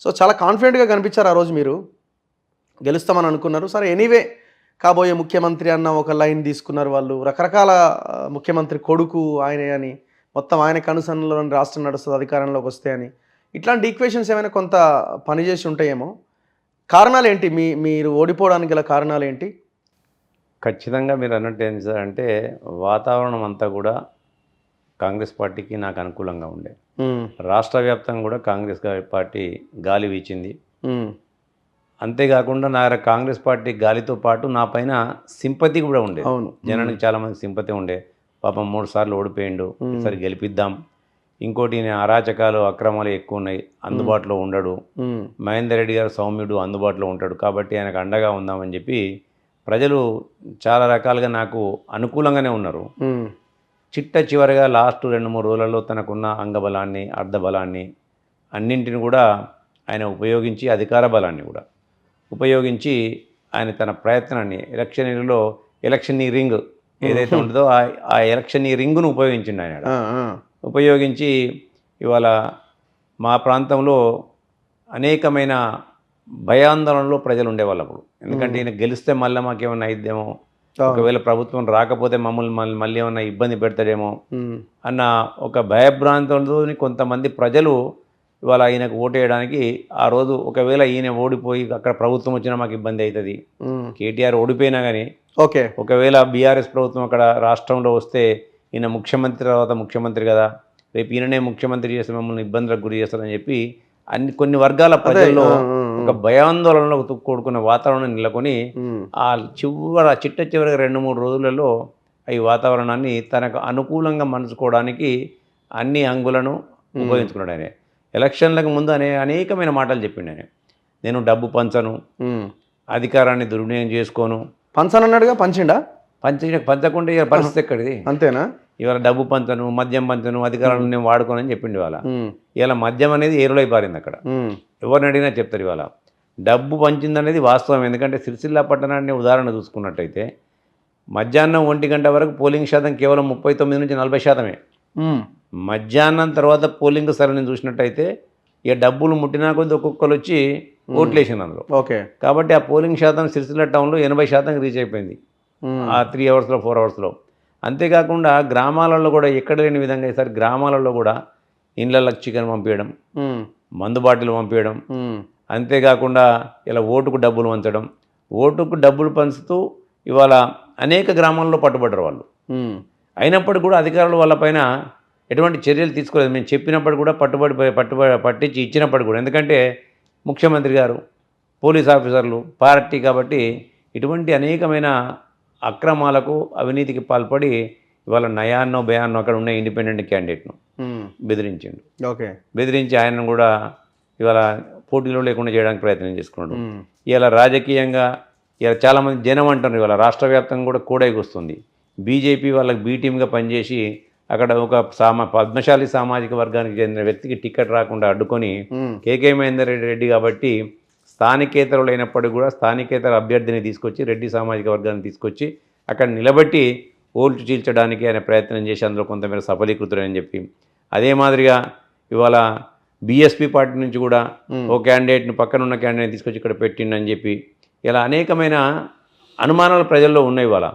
So చాలా కాన్ఫిడెంట్గా కనిపించారు ఆ రోజు మీరు, గెలుస్తామని అనుకున్నారు. సరే ఎనీవే కాబోయే ముఖ్యమంత్రి అన్న ఒక లైన్ తీసుకున్నారు వాళ్ళు. రకరకాల ముఖ్యమంత్రి కొడుకు ఆయనే అని, మొత్తం ఆయన కనుసన్నలోని రాష్ట్రం నడుస్తుంది అధికారంలోకి వస్తే అని, ఇట్లాంటి ఈక్వేషన్స్ ఏమైనా కొంత పనిచేసి ఉంటాయేమో. కారణాలేంటి మీరు ఓడిపోవడానికి గల కారణాలేంటి? ఖచ్చితంగా మీరు అన్నట్టు ఏం సార్ అంటే వాతావరణం అంతా కూడా కాంగ్రెస్ పార్టీకి నాకు అనుకూలంగా ఉండే. రాష్ట్ర వ్యాప్తంగా కూడా కాంగ్రెస్ పార్టీ గాలి వీచింది. అంతేకాకుండా నా కాంగ్రెస్ పార్టీ గాలితో పాటు నా పైన సింపతి కూడా ఉండే. అవును. జనానికి చాలామంది సింపతి ఉండే. పాపం 3 సార్లు ఓడిపోయిండు, ఈసారి గెలిపిద్దాం. ఇంకోటి అరాచకాలు అక్రమాలు ఎక్కువ ఉన్నాయి, అందుబాటులో ఉండడు. మహేందర్ రెడ్డి గారు సౌమ్యుడు, అందుబాటులో ఉంటాడు, కాబట్టి ఆయనకు అండగా ఉందామని చెప్పి ప్రజలు చాలా రకాలుగా నాకు అనుకూలంగానే ఉన్నారు. చిట్ట చివరిగా లాస్ట్ 2-3 రోజులలో తనకున్న అంగబలాన్ని, అర్ధబలాన్ని అన్నింటిని కూడా ఆయన ఉపయోగించి, అధికార బలాన్ని కూడా ఉపయోగించి ఆయన తన ప్రయత్నాన్ని ఎలక్షనీరింగ్ ఏదైతే ఉంటుందో ఆ ఎలక్షనీరింగ్ను ఉపయోగించిండు ఆయన. ఉపయోగించి ఇవాళ మా ప్రాంతంలో అనేకమైన భయాందోళనలో ప్రజలు ఉండేవాళ్ళు అప్పుడు. ఎందుకంటే ఈయన గెలిస్తే మళ్ళీ మాకేమైనా అయిద్దేమో, ఒకవేళ ప్రభుత్వం రాకపోతే మమ్మల్ని మళ్ళీ ఏమన్నా ఇబ్బంది పెడతాడేమో అన్న ఒక భయభ్రాంతంతో కొంతమంది ప్రజలు ఇవాళ ఈయనకు ఓటేయడానికి ఆ రోజు, ఒకవేళ ఈయన ఓడిపోయి అక్కడ ప్రభుత్వం వచ్చినా మాకు ఇబ్బంది అవుతుంది, కేటీఆర్ ఓడిపోయినా కానీ ఒకవేళ బీఆర్ఎస్ ప్రభుత్వం అక్కడ రాష్ట్రంలో వస్తే ఈయన ముఖ్యమంత్రి తర్వాత ముఖ్యమంత్రి కదా, రేపు ఈయననే ముఖ్యమంత్రి చేస్తే మమ్మల్ని ఇబ్బందులకు గురి చేస్తారని చెప్పి కొన్ని వర్గాల ప్రజల్లో ఒక భయాందోళనలో కూడుకున్న వాతావరణం నెలకొని ఆ చిట్ట చివరిగా 2-3 రోజులలో ఈ వాతావరణాన్ని తనకు అనుకూలంగా మలుచుకోవడానికి అన్ని అంగులను ఉపయోగించుకున్నాడు ఆయన. ఎలక్షన్లకు ముందు అనేకమైన మాటలు చెప్పిండు ఆయన. నేను డబ్బు పంచను, అధికారాన్ని దుర్వినియోగం చేసుకోను. పంచనన్నాడుగా, పంచకుండా ఇక పరిస్థితి ఎక్కడిది? అంతేనా? ఇవాళ డబ్బు పంచను, మద్యం పంచను, అధికారాలను నేను వాడుకోనని చెప్పిండు. ఇవాళ మద్యం అనేది ఏరులై పారింది అక్కడ. ఎవరిని అడిగినా చెప్తారు ఇవాళ డబ్బు పంచిందనేది వాస్తవం. ఎందుకంటే సిరిసిల్ల పట్టణాన్ని ఉదాహరణ చూసుకున్నట్టయితే మధ్యాహ్నం 1 గంట వరకు పోలింగ్ శాతం కేవలం 39-40%. మధ్యాహ్నం తర్వాత పోలింగ్ సరళిని చూసినట్టయితే ఇక డబ్బులు ముట్టినా కొద్ది ఒక్కొక్కరు వచ్చి ఓట్లేసింది అందులో. కాబట్టి ఆ పోలింగ్ శాతం సిరిసిల్ల టౌన్లో 80% రీచ్ అయిపోయింది ఆ 3 అవర్స్లో 4 అవర్స్లో. అంతేకాకుండా గ్రామాలలో కూడా ఎక్కడ లేని విధంగా ఈసారి గ్రామాలలో కూడా ఇండ్లకి చికెన్ పంపించడం, మందు బాటిల్ పంపించడం, అంతేకాకుండా ఇలా ఓటుకు డబ్బులు పంచడం, ఓటుకు డబ్బులు పంచుతూ ఇవాళ అనేక గ్రామాల్లో పట్టుబడ్డారు వాళ్ళు. అయినప్పటికీ కూడా అధికారులు వాళ్ళపైన ఎటువంటి చర్యలు తీసుకోలేదు. మేము చెప్పినప్పుడు కూడా పట్టించి ఇచ్చినప్పుడు కూడా, ఎందుకంటే ముఖ్యమంత్రి గారు, పోలీస్ ఆఫీసర్లు, పార్టీ, కాబట్టి ఇటువంటి అనేకమైన అక్రమాలకు అవినీతికి పాల్పడి ఇవాళ నయాన్నో భయాన్నో అక్కడ ఉన్న ఇండిపెండెంట్ క్యాండిడేట్ను బెదిరించి ఆయనను కూడా ఇవాళ పోటీలో లేకుండా చేయడానికి ప్రయత్నం చేసుకున్నాడు. ఇవాళ రాజకీయంగా ఇలా చాలామంది జనం అంటారు ఇవాళ రాష్ట్ర వ్యాప్తంగా కూడా కూడైకి వస్తుంది. బీజేపీ వాళ్ళకి బీ టీమ్గా పనిచేసి అక్కడ ఒక పద్మశాలి సామాజిక వర్గానికి చెందిన వ్యక్తికి టికెట్ రాకుండా అడ్డుకొని కేకే మహేందర్ రెడ్డి కాబట్టి స్థానికేతరులు అయినప్పటికీ కూడా స్థానికేతర అభ్యర్థిని తీసుకొచ్చి, రెడ్డి సామాజిక వర్గాన్ని తీసుకొచ్చి అక్కడ నిలబెట్టి ఓట్లు చీల్చడానికి ఆయన ప్రయత్నం చేసి అందులో కొంతమేర సఫలీకృతుడని చెప్పి, అదే మాదిరిగా ఇవాళ బీఎస్పీ పార్టీ నుంచి కూడా ఓ క్యాండిడేట్ని, పక్కనున్న క్యాండిడేట్ని తీసుకొచ్చి ఇక్కడ పెట్టిండని చెప్పి ఇలా అనేకమైన అనుమానాలు ప్రజల్లో ఉన్నాయి. ఇవాళ